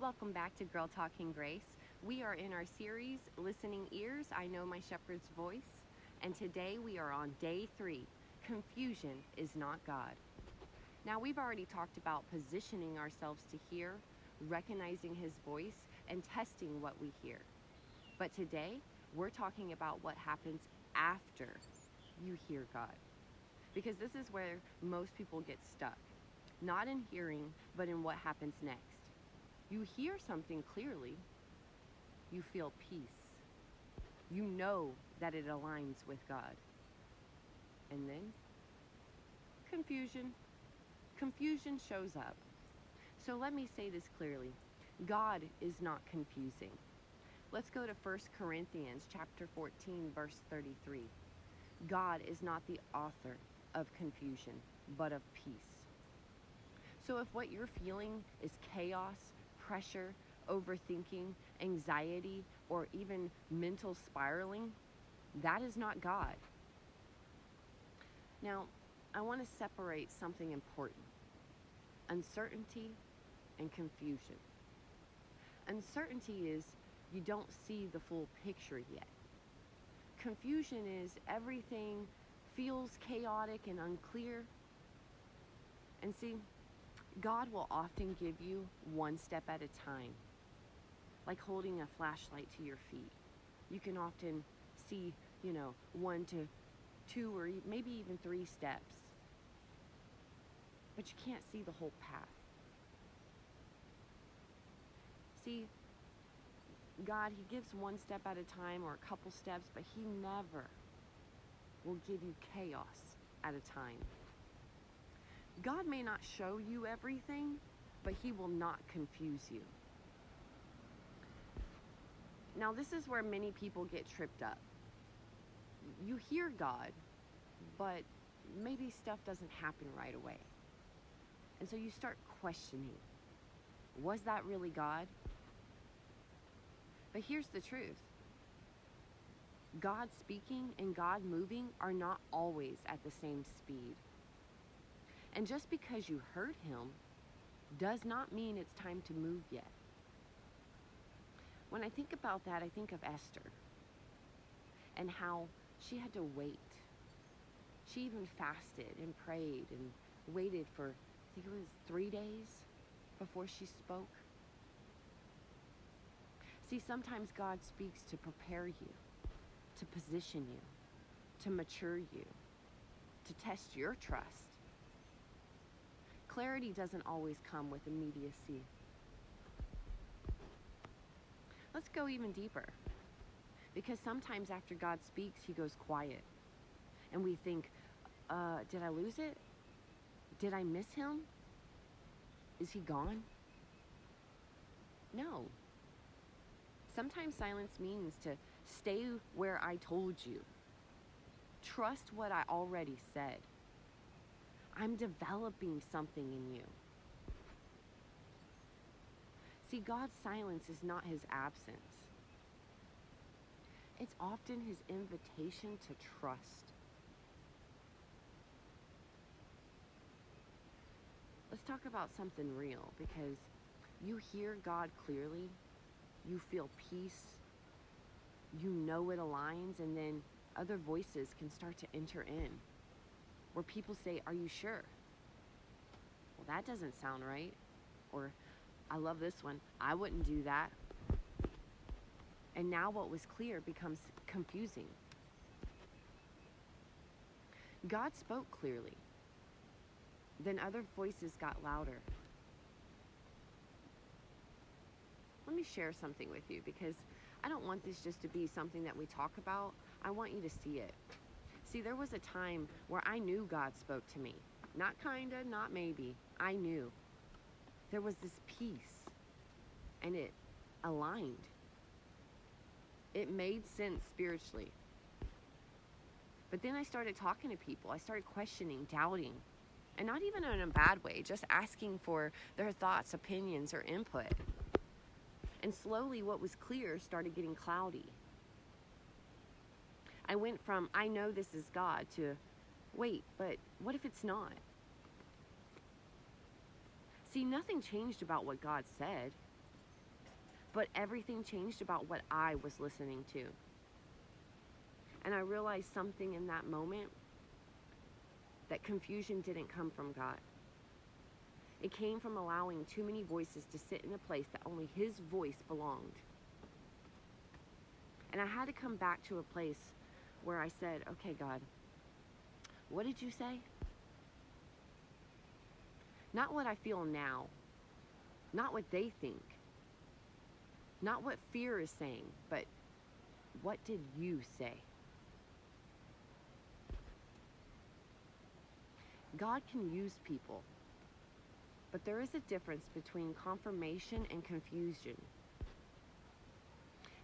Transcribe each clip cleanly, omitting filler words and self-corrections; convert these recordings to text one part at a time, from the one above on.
Welcome back to Girl Talking Grace. We are in our series, Listening Ears, I Know My Shepherd's Voice. And today we are on day 3, Confusion is Not God. Now we've already talked about positioning ourselves to hear, recognizing His voice, and testing what we hear. But today, we're talking about what happens after you hear God. Because this is where most people get stuck. Not in hearing, but in what happens next. You hear something clearly. You feel peace. You know that it aligns with God. And then, confusion. Confusion shows up. So let me say this clearly. God is not confusing. Let's go to 1 Corinthians chapter 14, verse 33. God is not the author of confusion, but of peace. So if what you're feeling is chaos, pressure, overthinking, anxiety, or even mental spiraling, that is not God. Now, I want to separate something important: uncertainty and confusion. Uncertainty is you don't see the full picture yet. Confusion is everything feels chaotic and unclear. And see, God will often give you one step at a time, like holding a flashlight to your feet. You can often see, 1 to 2 or maybe even 3 steps, but you can't see the whole path. See, God, He gives one step at a time or a couple steps, but He never will give you chaos at a time. God may not show you everything, but He will not confuse you. Now, this is where many people get tripped up. You hear God, but maybe stuff doesn't happen right away. And so you start questioning, was that really God? But here's the truth. God speaking and God moving are not always at the same speed. And just because you heard Him does not mean it's time to move yet. When I think about that, I think of Esther and how she had to wait. She even fasted and prayed and waited for, I think it was 3 days before she spoke. See, sometimes God speaks to prepare you, to position you, to mature you, to test your trust. Clarity doesn't always come with immediacy. Let's go even deeper. Because sometimes after God speaks, He goes quiet. And we think, did I lose it? Did I miss Him? Is He gone? No. Sometimes silence means to stay where I told you. Trust what I already said. I'm developing something in you. See, God's silence is not His absence. It's often His invitation to trust. Let's talk about something real, because you hear God clearly, you feel peace, you know it aligns, and then other voices can start to enter in. Where people say, are you sure? Well, that doesn't sound right. Or, I love this one, I wouldn't do that. And now what was clear becomes confusing. God spoke clearly. Then other voices got louder. Let me share something with you, because I don't want this just to be something that we talk about. I want you to see it. See, there was a time where I knew God spoke to me. Not kinda, not maybe. I knew. There was this peace, and it aligned. It made sense spiritually. But then I started talking to people. I started questioning, doubting, and not even in a bad way, just asking for their thoughts, opinions, or input. And slowly what was clear started getting cloudy. I went from, I know this is God, to, wait, but what if it's not? See, nothing changed about what God said. But everything changed about what I was listening to. And I realized something in that moment, that confusion didn't come from God. It came from allowing too many voices to sit in a place that only His voice belonged. And I had to come back to a place where I said, okay, God, what did you say? Not what I feel now, not what they think, not what fear is saying, but what did you say? God can use people, but there is a difference between confirmation and confusion.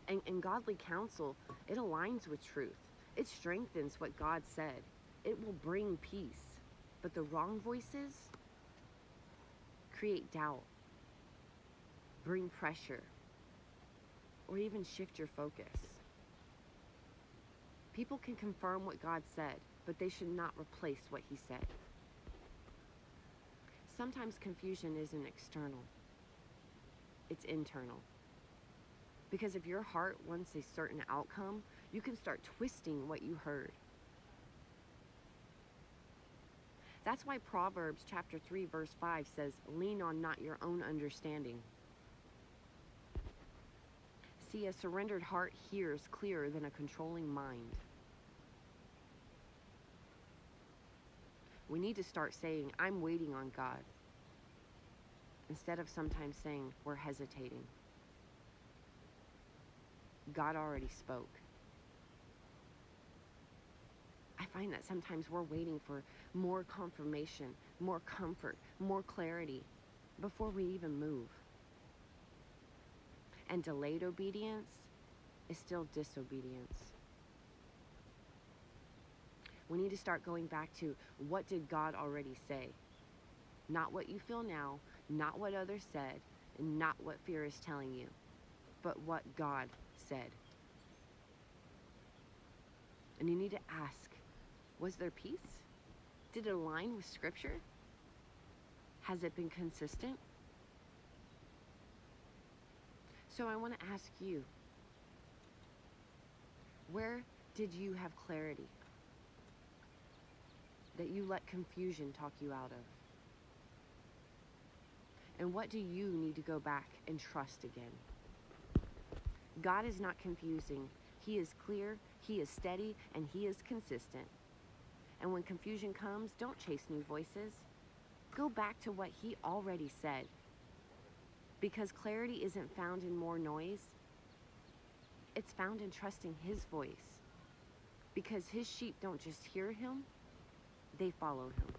And godly counsel, it aligns with truth. It strengthens what God said. It will bring peace. But the wrong voices create doubt, bring pressure, or even shift your focus. People can confirm what God said, but they should not replace what He said. Sometimes confusion isn't external, it's internal. Because if your heart wants a certain outcome, you can start twisting what you heard. That's why Proverbs chapter 3 verse 5 says, lean on not your own understanding. See, a surrendered heart hears clearer than a controlling mind. We need to start saying, I'm waiting on God, instead of sometimes saying, we're hesitating. God already spoke. I find that sometimes we're waiting for more confirmation, more comfort, more clarity before we even move. And delayed obedience is still disobedience. We need to start going back to, what did God already say? Not what you feel now, not what others said, and not what fear is telling you, but what God said. And you need to ask, was there peace? Did it align with Scripture? Has it been consistent? So I want to ask you, where did you have clarity that you let confusion talk you out of? And what do you need to go back and trust again? God is not confusing. He is clear, He is steady, and He is consistent. And when confusion comes, don't chase new voices. Go back to what He already said. Because clarity isn't found in more noise. It's found in trusting His voice. Because His sheep don't just hear Him, they follow Him.